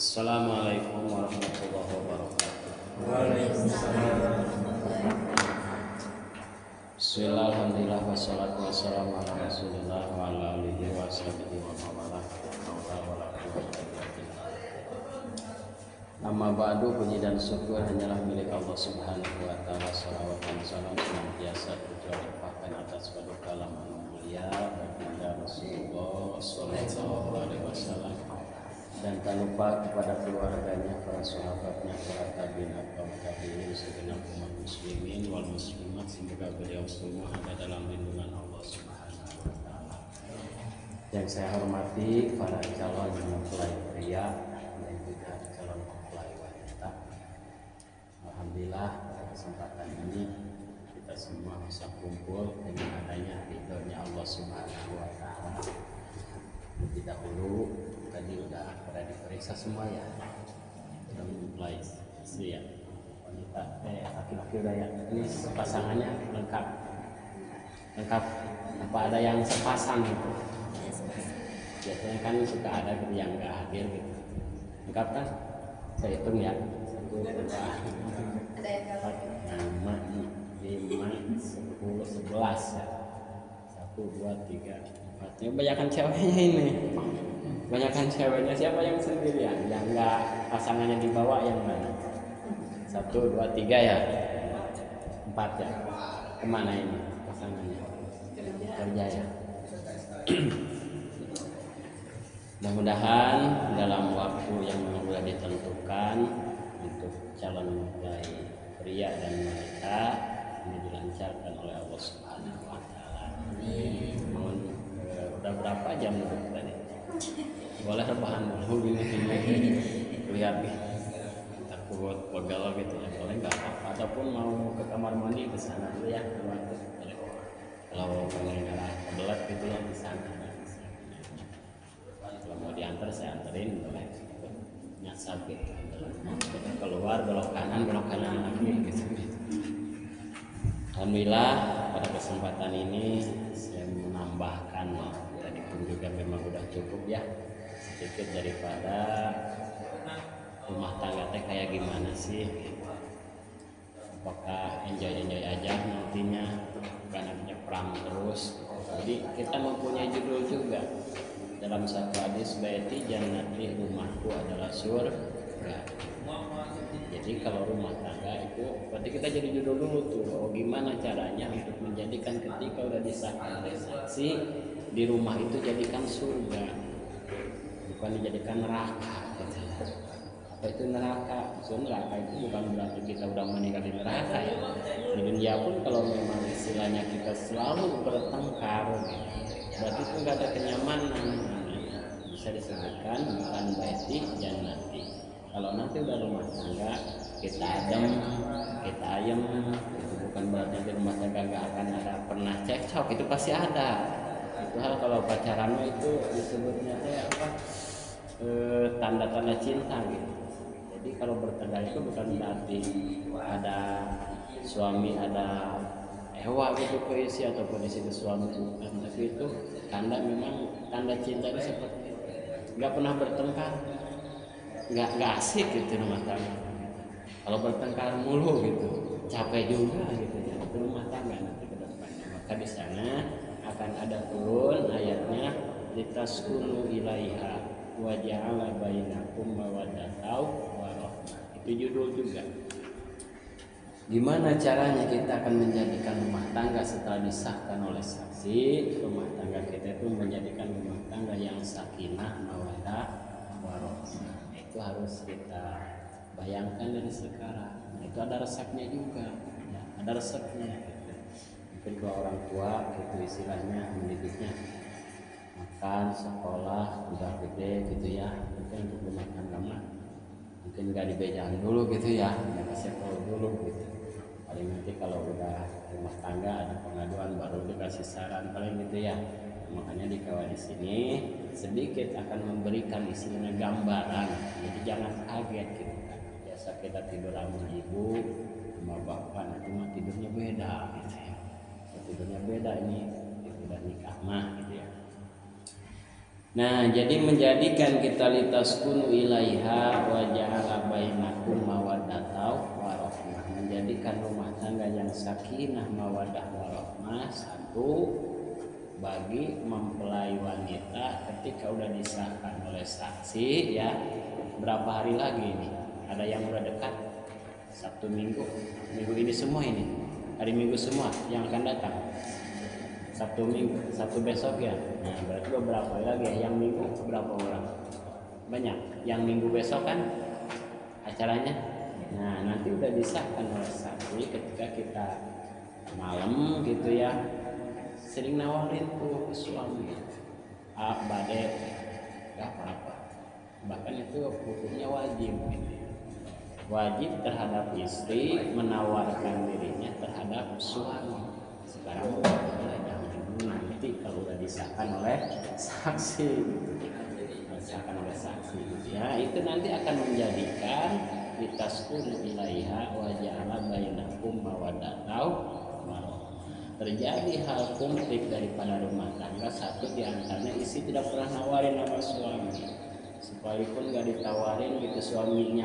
Assalamualaikum warahmatullahi wabarakatuh. Waalaikumsalam warahmatullahi wabarakatuh. Bismillah, alhamdulillah, wassalatu wassalamu ala rasulillah wa ala alihi wa sahbihi wa mawalah. Amma ba'du, puji dan syukur hanyalah milik Allah subhanahu wa ta'ala. Salawat dan salam senantiasa tercurahkan atas pada kalam mulia baginda Rasulullah sallallahu alaihi wasallam, dan tak lupa kepada keluarganya, para sahabatnya, para tabi'in atau tabi'in, segenap umat muslimin wal muslimat. Semoga beliau semua ada dalam lindungan Allah subhanahu wa ta'ala. Yang saya hormati para calon mempelai pria dan juga calon mempelai wanita, alhamdulillah pada kesempatan ini kita semua bisa kumpul dengan adanya ridhonya Allah subhanahu wa ta'ala. Lebih dahulu tadi udah pada diperiksa semua ya, sudah mempelai istri ya, wanita laki-laki udah ya. Ini pasangannya lengkap apa ada yang sepasang gitu? Biasanya kan suka ada yang nggak hadir gitu. Lengkap kan? Saya hitung ya, 1, 2, 4, 5, 10, 11 ya. 1, 2, 3, 4. Ini banyakan ceweknya ini. Banyakan ceweknya. Siapa yang sendirian? Yang nggak pasangannya dibawa yang mana? 1, 2, 3 ya. 4 ya. Kemana ini pasangannya? Kerja ya. Mudah-mudahan dalam waktu yang sudah ditentukan untuk calon mempelai pria dan wanita ini dilancarkan oleh Allah Subhanahu wa taala. Mohon udah berapa jam duduk tadi? Boleh rebahan dulu gini lihat nih. Takut galau gitu ya. Boleh enggak apa-apa, ataupun mau ke kamar mandi ke sana dulu ya. Kalau pengen kebelet gitu ya di sana. Kalau mau diantar saya anterin boleh. Nyasar gitu. Kita keluar belok kanan lagi gitu. Alhamdulillah pada kesempatan ini saya menambahkan, tadi pun juga memang udah cukup ya, sedikit daripada rumah tangga teh kayak gimana sih. Apakah enjoy aja nantinya, bukan perang terus. Jadi kita mempunyai judul juga dalam satu hadis, baiti jannati, rumahku adalah surga. Jadi kalau rumah tangga itu berarti kita jadi judul dulu tuh, gimana caranya untuk menjadikan ketika udah disahkan oleh saksi di rumah itu jadikan surga, bukan dijadikan neraka gitu ya. Apa itu neraka? So, neraka itu bukan berarti kita udah meninggal di neraka ya. Di dunia pun kalau memang istilahnya kita selalu bertengkar gitu, berarti itu nggak ada kenyamanan. Bisa disebutkan bukan baiti jannati. Kalau nanti udah rumah tangga kita adem, kita ayem, itu bukan berarti di rumah tangga nggak akan ada pernah cekcok, itu pasti ada. Itu hal kalau pacaran itu disebutnya apa? Tanda-tanda cinta gitu. Jadi kalau bertengkar itu bukan berarti ada suami ada ewa gitu ke isi ataupun isi ke suami, bukan. Tapi itu tanda, memang tanda cinta itu seperti itu. Nggak pernah bertengkar, nggak asik gitu rumah tangga. Kalau bertengkar mulu gitu capek juga gitu ya, itu rumah tangga nanti ke depannya. Maka di sana akan ada turun ayatnya, litaskunu ilaiha wa ja'ala bainakum mawaddatan wa rahmah. Itu judul juga. Gimana caranya kita akan menjadikan rumah tangga setelah disahkan oleh saksi, rumah tangga kita itu menjadikan rumah tangga yang sakinah, mawaddah, warahmah. Itu harus kita bayangkan dari sekarang. Itu ada resepnya juga ya, ada resepnya gitu. Mungkin dua orang tua gitu istilahnya mendidiknya, makan, sekolah, udah gede gitu ya, mungkin untuk rumah tangga mah mungkin nggak dibejaan dulu gitu ya, nggak kasih tahu dulu gitu. Paling nanti kalau udah rumah tangga ada pengaduan baru dikasih saran paling gitu ya. Makanya di kawan di sini sedikit akan memberikan istilahnya gambaran, jadi jangan kaget gitu kan. Biasa kita tidur sama ibu sama bapak, nanti mah tidurnya beda gitu ya. Tidurnya beda, ini udah nikah mah gitu ya. Nah, jadi menjadikan kita litaskunu ilaiha wa ja'ala bainakum mawaddatan warahmah. Menjadikan rumah tangga yang sakinah mawaddah warahmah satu bagi mempelai wanita ketika udah disahkan oleh saksi ya. Berapa hari lagi ini? Ada yang udah dekat? Sabtu Minggu ini semua ini. Hari Minggu semua yang akan datang. Sabtu Minggu, Sabtu besok ya. Nah, berarti beberapa lagi ya. Yang Minggu berapa orang? Banyak. Yang Minggu besok kan acaranya. Nah, nanti udah disahkan oleh saksi ketika kita malam gitu ya. Sering nawarin tuh ke suami. Bade, gak apa-apa. Bahkan itu hukumnya wajib gitu ya. Wajib terhadap istri menawarkan dirinya terhadap suami. Sekarang nanti kalau udah disahkan oleh saksi disahkan oleh saksi ya, itu nanti akan menjadikan litaskunu ilaiha wa ja'ala bainakum mawaddatan warahmah. Terjadi hal konflik daripada rumah tangga, satu diantaranya istri tidak pernah nawarin nama suami, sekalipun gak ditawarin gitu suaminya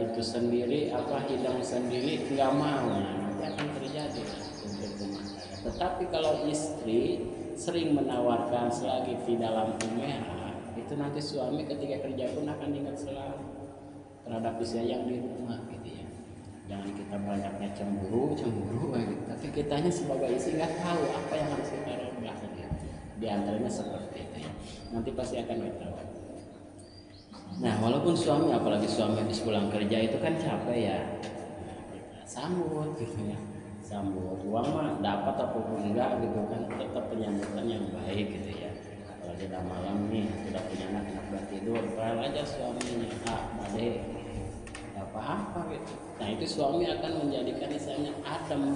itu sendiri hidang sendiri nggak mau, nanti akan terjadi konflik rumah tangga. Tetapi kalau istri sering menawarkan selagi di dalam merah, itu nanti suami ketika kerja pun akan ingat selalu terhadap istri yang di rumah gitu ya. Jangan kita banyaknya cemburu gitu. Tapi kitanya sebagai istri nggak tahu apa yang harus kita rubah gitu ya. Di antaranya seperti itu ya. Nanti pasti akan kita tahu. Nah, walaupun suami, apalagi suami habis pulang kerja itu kan capek ya. Kita sambut gitu ya. Sambut uang mah dapat ataupun enggak gitu kan, tetap penyambutan yang baik gitu ya. Kalau sudah malam nih sudah punya anak udah tidur, pel aja suaminya bade apa-apa gitu. Nah, itu suami akan menjadikan misalnya adem,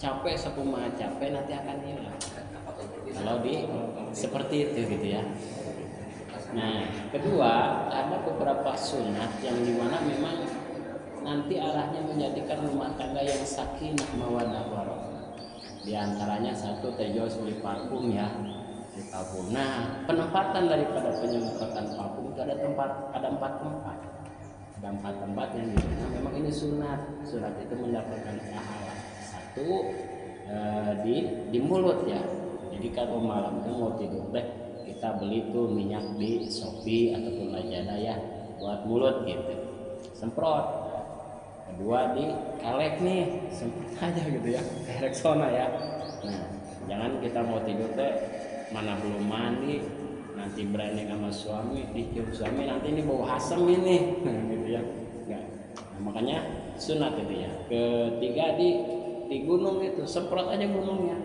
capek sepuma capek nanti akan hilang kalau seperti itu gitu ya. Nah, kedua ada beberapa sunat yang dimana memang nanti arahnya menjadikan rumah tangga yang sakinah mawaddah warahmah. Di antaranya satu tejos beli parfum ya, di parfum. Nah, penempatan daripada penyemprotan parfum itu ada 4 tempat yang dimana memang ini sunat itu mendapatkan pahala. Satu di mulut ya. Jadi kalau malam itu mau tidur kita beli tuh minyak di Shopee ataupun Lazada ya buat mulut gitu, semprot. Kedua di kelek nih, semprot aja gitu ya, kayak Rexona ya. Nah, jangan kita mau tidur mana belum mandi, nanti branding sama suami, dicium suami nanti ini bau asam ini, gitu ya. Enggak. Nah, makanya sunat itu ya. Ketiga di gunung itu semprot aja gunungnya.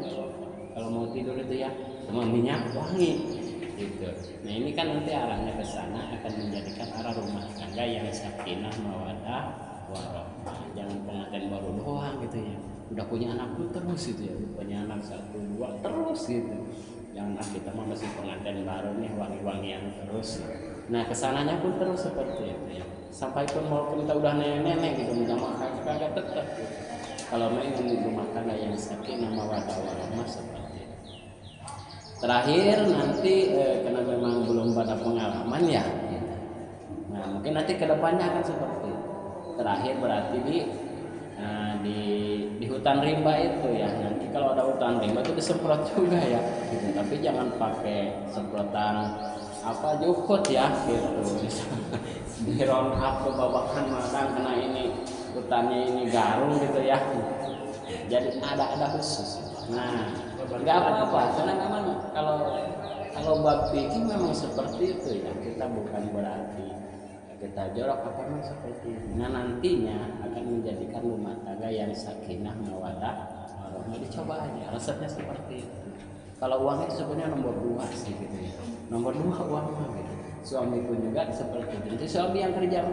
Kalau mau tidur itu ya, sama minyak wangi. Gitu. Nah, ini kan nanti arahnya ke sana akan menjadikan arah rumah tangga yang sakinah mawaddah warahmah. Jangan pengantin baru doang gitu ya. Udah punya anak pun terus gitu ya. Udah punya anak 1, 2 terus gitu. Jangan kita mah masih pengantin baru nih wangi-wangian terus. Nah, kesananya pun terus seperti itu ya. Sampai pun walaupun kita udah nenek gitu minta maaf kagak tetap gitu. Kalau main di rumah tangga yang sakinah mawaddah warahmah seperti terakhir nanti karena memang belum pada pengalaman ya. Nah, mungkin nanti kedepannya akan seperti itu. Terakhir berarti di hutan rimba itu ya. Nanti kalau ada hutan rimba itu disemprot juga ya. Gitu. Tapi jangan pakai semprotan jukut ya gitu. Di round up ke babakan madang kena ini hutannya ini garung gitu ya. Jadi ada khusus. Nah, nggak apa-apa karena memang kalau bab fikih memang seperti itu ya. Kita bukan berarti kita jorok apa memang seperti itu. Nah, nantinya akan menjadikan rumah tangga yang sakinah mawaddah warahmah. Dicoba aja resepnya seperti itu. Kalau uang itu sebenarnya nomor 2 sih gitu ya. Nomor 2 uang mah gitu. Suami pun juga seperti itu. Jadi suami yang kerja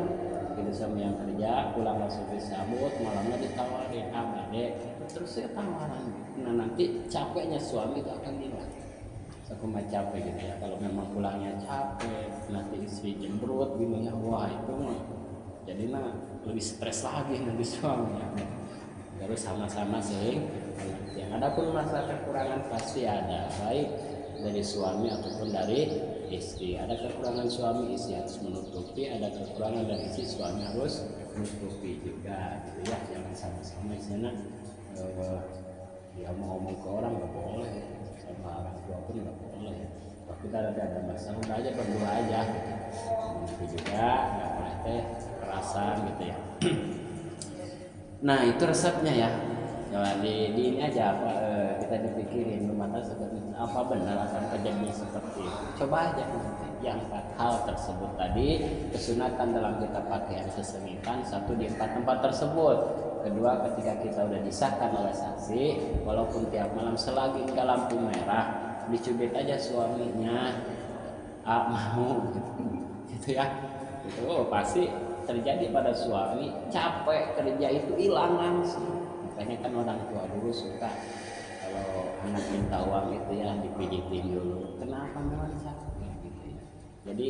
gitu, suami yang kerja pulang langsung disambut, malamnya ditawarin dek terus ya tawaran. Nah, nanti capeknya suami itu akan hilang. Sekuma capek gitu ya. Kalau memang pulangnya capek, nanti istri jembrut gitu ya, wah itu mah jadi lebih stres lagi nanti suaminya. Terus sama-sama sering yang ada pun masalah kekurangan pasti ada, baik dari suami ataupun dari istri, ada kekurangan suami, istri harus menutupi, ada kekurangan dari istri, suami harus menutupi juga gitu ya. Jangan sama-sama istilahnya dia mau ngomong ke orang nggak boleh, sama orang tua pun nggak boleh. Kalau kita ada masalah udah aja berdua aja gitu. Itu juga nggak boleh kerasan gitu ya. Nah itu resepnya ya. Nah, di ini aja apa kita dipikirin rumah tangga seperti apa benar akan terjadi seperti itu. Coba aja yang 4 hal tersebut tadi, kesunatan dalam kita pakaian sesemikan, 1 di 4 tempat tersebut. Kedua, ketika kita udah disahkan oleh saksi, walaupun tiap malam selagi ke lampu merah, dicubit aja suaminya, mau gitu ya. Itu pasti terjadi pada suami, capek kerja itu hilang langsung. Makanya kan orang tua dulu suka kalau anak minta uang itu ya dipijitin dulu. Kenapa memang capek gitu ya. Jadi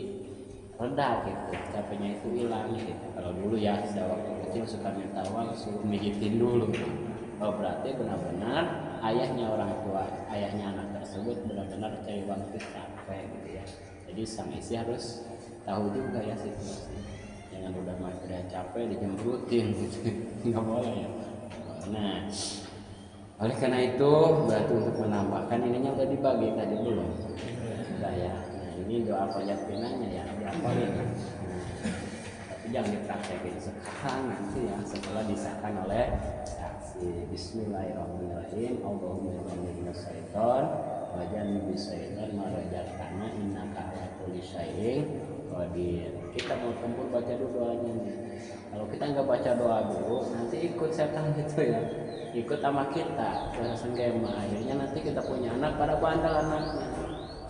reda gitu, capeknya itu hilang gitu. Kalau dulu ya saya waktu kecil suka minta uang suruh mijitin dulu. Oh berarti benar-benar ayahnya orang tua, ayahnya anak tersebut benar-benar cari uang itu capek gitu ya. Jadi sang istri harus tahu juga ya situasi. Jangan udah capek dijembrutin gitu, nggak boleh ya. Nah, oleh karena itu berarti untuk menambahkan ininya udah dibagi tadi belum? Sudah ya. Nah ini doa penyampinannya ya diapalin. Nah, tapi jangan dipraktekin sekarang nanti ya setelah disahkan oleh saksi. Bismillahirrahmanirrahim. Allahumma inni minasyaiton wa jannibi syaitan ma razaqtana innaka ala kulli syai'in qadir. Kita mau tempur baca dulu doanya nih. Kalau kita nggak baca doa dulu, nanti ikut setan gitu ya, ikut sama kita terus gema. Akhirnya nanti kita punya anak pada bandel anaknya.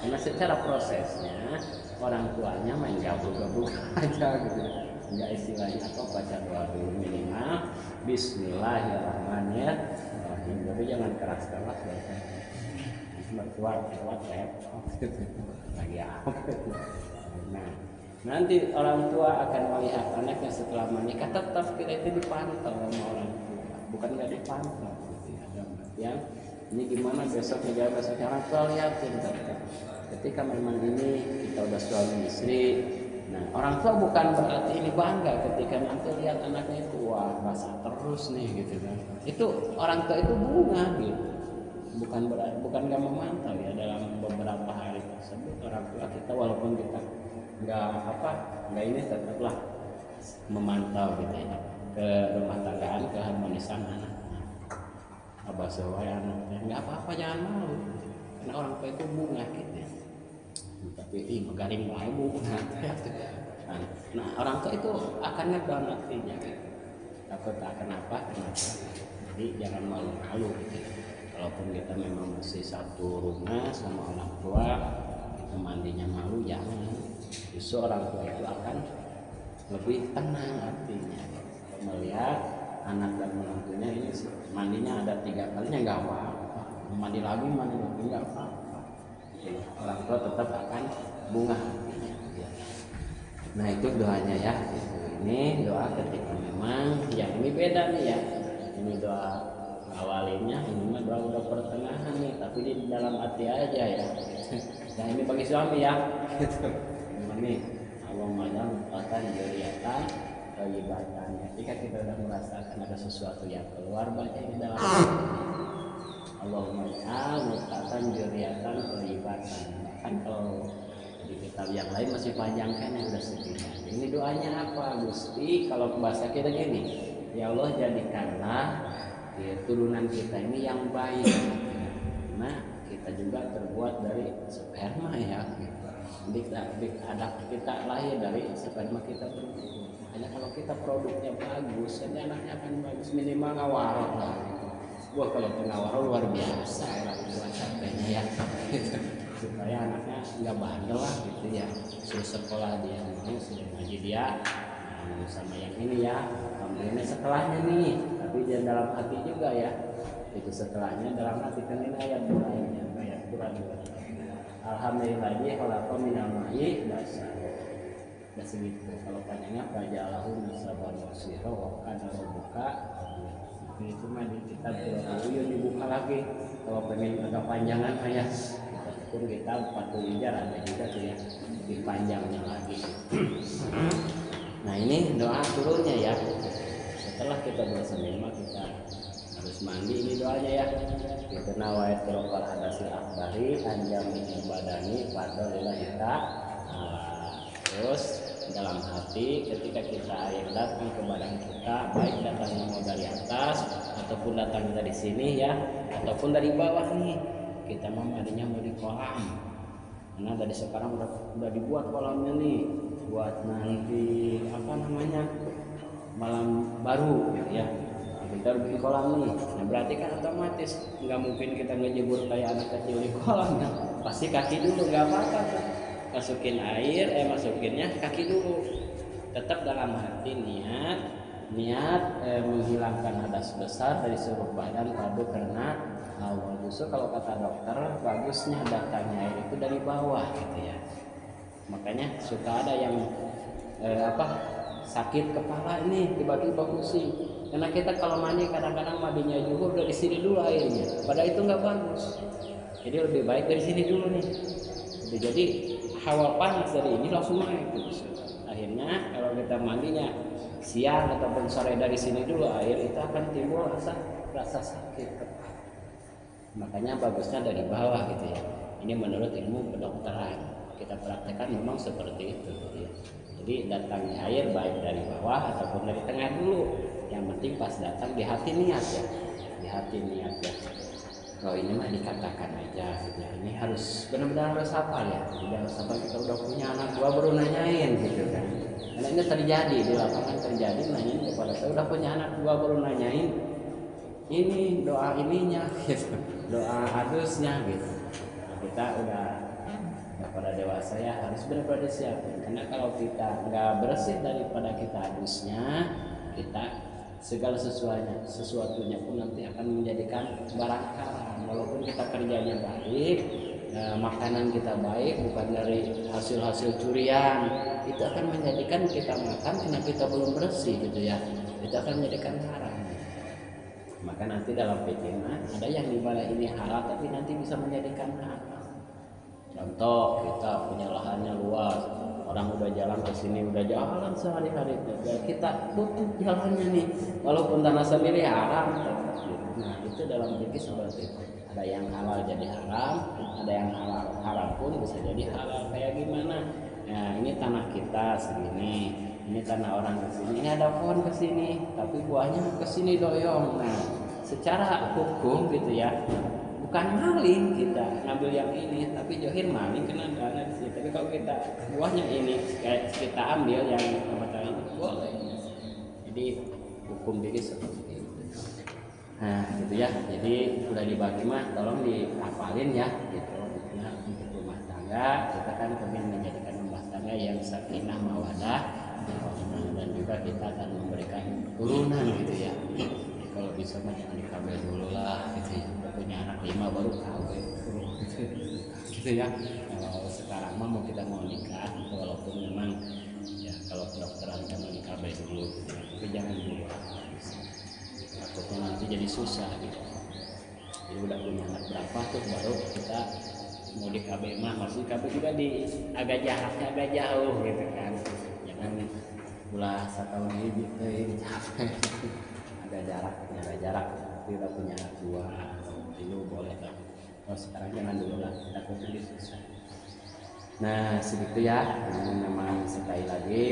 Karena secara prosesnya orang tuanya main gabung-gabung aja gitu. Nggak istilahnya apa baca doa dulu minimal Bismillahirrahmanirrahim. Tapi jangan keras-keras ya. Mertua repot gitu. Lagi apa gitu. Nah. Nanti orang tua akan melihat anaknya setelah menikah, tetap kita itu dipantau sama orang tua, bukan nggak dipantau gitu ya. Ya ini gimana besoknya orang tua lihatin ketika memang ini kita udah suami istri. Nah orang tua bukan berarti ini bangga ketika nanti lihat anaknya itu wah basah terus nih gitu kan. Itu orang tua itu bunga gitu, bukan nggak memantau ya dalam beberapa hari tersebut orang tua kita walaupun kita nggak ini tetaplah memantau gitu ya ke rumah tanggaan keharmonisan anak. Abah sewaya anaknya nggak apa-apa jangan malu karena orang tua itu bunga gitu ya. Tapi garing wae bunga. Nah orang tua itu akan ngedown artinya gitu. Takut akan apa kenapa. Jadi jangan malu-malu gitu. Kalaupun kita memang masih satu rumah sama orang tua, kita mandinya malu jangan. Justru orang tua itu akan lebih tenang artinya melihat anak dan menantunya ini mandinya ada 3 kalinya nggak apa-apa, mandi lagi nggak apa-apa. Orang tua tetap akan bunga artinya. Nah itu doanya ya. Ini doa ketika memang yang ini beda nih ya. Ini doa awalinnya, ini mah doa udah pertengahan nih, tapi di dalam hati aja ya. Nah ini bagi suami ya. Ini Allahumma ja'alna dzurriyyatan thayyibatan. Ketika kita sudah merasakan ada sesuatu yang keluar, baca di dalam Allahumma ja'alna dzurriyyatan thayyibatan. Kan kalau di kitab yang lain masih panjang kan yang udah sekian. Ini doanya apa Gusti? Kalau bahasa kita gini, ya Allah jadikanlah turunan kita ini yang baik. Nah kita juga terbuat dari sperma ya. Kita lahir dari sperma kita berdua. Hanya kalau kita produknya bagus, jadi anaknya akan bagus. Minimal ngawarok lah. Wah kalau pengawarok luar biasa orang tua capeknya ya. Supaya anaknya nggak bandel lah gitu ya. Suruh sekolah dia, suruh ngaji dia, sama yang ini ya. Kemudian setelahnya nih, tapi dia dalam hati juga ya. Itu setelahnya dalam hati kan ini ayat lainnya, ayat Quran. Alhamdulillahi khalaqa minal ma'i basar. Ya segitu. Kalau panjangnya faja'alahu nasaban wa sihra wa kana rabbuka. Itu mah di kitab dulu dibuka lagi. Kalau pengen agak panjangan ayat ataupun kita patul ijar ada juga tuh ya lebih panjangnya lagi. Nah ini doa turunnya ya. Setelah kita bersemima kita harus mandi, ini doanya ya. Kita nawait rokal hadasil akbari anjam badani pada lillahi ta'ala. Terus dalam hati ketika kita air datang ke badan kita, baik datangnya mau dari atas ataupun datang dari sini ya, ataupun dari bawah nih, kita mau mandinya mau di kolam. Karena dari sekarang udah dibuat kolamnya nih, buat nanti apa namanya malam baru ya. Kita bikin kolam nih, nah berarti kan otomatis nggak mungkin kita ngejebur kayak anak kecil di kolam ya. Pasti kaki dulu, nggak apa-apa tuh. Masukin air, masukinnya kaki dulu. Tetap dalam hati niat menghilangkan hadas besar dari seluruh badan padu karena awal. Justru kalau kata dokter bagusnya datangnya air itu dari bawah gitu ya. Makanya suka ada yang sakit kepala ini tiba-tiba pusing. Karena kita kalau mandi kadang-kadang mandinya juga dari sini dulu airnya. Padahal itu nggak bagus. Jadi lebih baik dari sini dulu nih. Jadi hawa panas dari ini langsung naik. Akhirnya kalau kita mandinya siang ataupun sore dari sini dulu air itu akan timbul rasa sakit kepala. Makanya bagusnya dari bawah gitu ya. Ini menurut ilmu kedokteran. Kita praktekkan memang seperti itu gitu ya. Jadi datangnya air baik dari bawah ataupun dari tengah dulu. Yang penting pas datang di hati niat ya. Di hati niat ya. Kalau ini mah dikatakan aja gitu ya. Ini harus benar-benar harus hafal ya. Tidak sampai kita udah punya anak gua baru nanyain gitu kan. Karena ini terjadi di lapangan terjadi nanyain kepada saya udah punya anak gua baru nanyain ini doa ininya gitu. Doa hadusnya gitu. Nah, kita udah pada dewasa ya harus benar-benar disiapin. Karena kalau kita nggak bersih daripada kita hadusnya, kita segala sesuatunya pun nanti akan menjadikan barang haram. Walaupun kita kerjanya baik, makanan kita baik bukan dari hasil curian, itu akan menjadikan kita makan karena kita belum bersih gitu ya, itu akan menjadikan haram. Maka nanti dalam fikih ada yang dimana ini halal tapi nanti bisa menjadikan haram. Contoh kita punya lahannya luas, orang udah jalan ke sini udah jalan sehari-hari, ya kita tutup jalannya nih, walaupun tanah sendiri haram. Nah itu dalam fikih seperti itu. Ada yang halal jadi haram, ada yang haram pun bisa jadi halal. Kayak gimana? Nah ini tanah kita segini, ini tanah orang ke sini, ini ada pohon ke sini, tapi buahnya ke sini doyong. Nah secara hukum gitu ya. Bukan maling kita ngambil yang ini, tapi johir maling kena dana di sini. Tapi kalau kita buahnya ini kayak kita ambil yang macam ini boleh. Jadi hukum diri seperti itu. Nah gitu ya. Jadi udah dibagi mah, tolong dihafalin ya gitu. Nah, untuk rumah tangga kita kan ingin menjadikan rumah tangga yang sakinah mawadah dan juga kita akan memberikan turunan gitu ya. Kalau bisa mah jangan dikabel dulu lah gitu ya. Punya anak 5 baru kawin gitu ya. Kalau sekarang mah mau nikah walaupun memang ya kalau kedokteran kan mau nikah baik dulu gitu ya. Tapi jangan dulu takutnya nanti jadi susah gitu. Jadi udah punya anak berapa tuh baru kita mau di KB mah, maksud KB juga di agak jaraknya agak jauh gitu kan. Jangan ulah 1 tahun ini capek agak jarak tapi udah punya anak 2 dulu boleh lah. Oh sekarang jangan dulu lah, takutnya susah. Nah segitu ya. Memang sekali lagi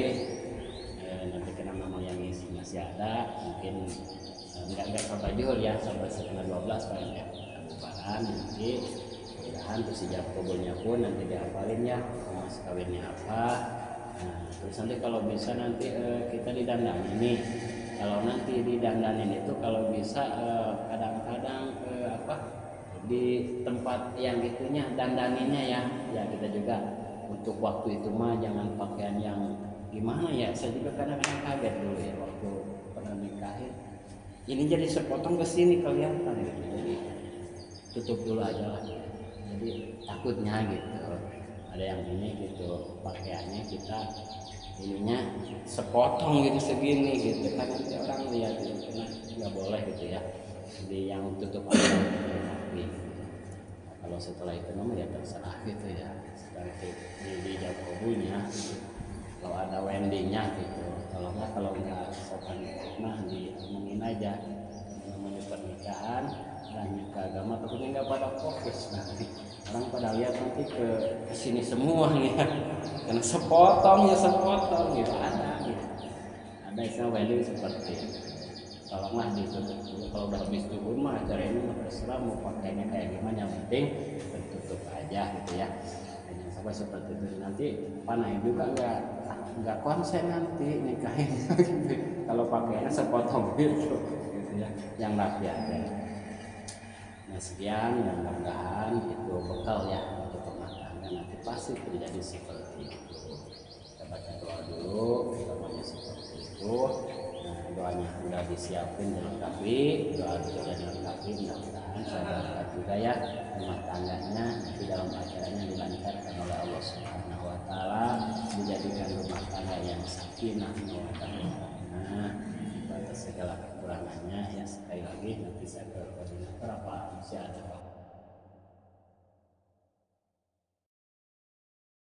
nanti kena mama yang masih ada, mungkin enggak sampai juhur ya, sampai setengah 12 paling ya kebubaran nanti. Mudah-mudahan terus ijab kabulnya pun nanti dihafalin ya mas kawinnya apa. Nah terus nanti kalau bisa nanti kita didandanin nih. Kalau nanti didandanin itu kalau bisa kadang-kadang di tempat yang itunya dandaninnya ya kita juga untuk waktu itu mah jangan pakaian yang gimana ya. Saya juga kadang-kadang kaget dulu ya waktu pernah nikahin ini jadi sepotong ke sini kelihatan gitu. Jadi tutup dulu aja lah. Jadi takutnya gitu ada yang ini gitu pakaiannya kita ininya sepotong gitu segini gitu kan nanti orang lihat gitu karena nggak boleh gitu ya. Jadi yang tutup aja tapi Kalau setelah itu namanya ya terserah gitu ya, setelah itu di Jakobunya kalau ada wendingnya gitu, kalau nggak sopan nah diomongin aja namanya pernikahan dan nikah agama, takutnya nggak pada fokus nanti orang pada lihat nanti ke sini semua nih ya, karena sepotong gitu ada istilah wedding seperti itu. Kalau mah ditutup dulu, kalau udah habis zuhur mah acara ini mah terserah mau pakainya kayak gimana, yang penting tertutup aja gitu ya. Jangan sampai seperti itu nanti panai juga nggak konsen nanti nikahin gitu. Kalau pakainya sepotong gitu ya, yang rapi aja. Nah sekian, yang mudah-mudahan itu bekal ya untuk rumah tangga nanti pasti terjadi seperti itu. Kita baca doa dulu, namanya seperti itu. Nah, doanya sudah disiapin dilengkapi, doa juga dilengkapi, mudah-mudahan saya juga ya rumah tangganya nanti dalam acaranya dilancarkan oleh Allah Subhanahu Wa Taala, dijadikan rumah tangga yang sakinah mawaddah. Nah, atas segala kekurangannya ya sekali lagi nanti saya ke koordinator apa masih ada Pak?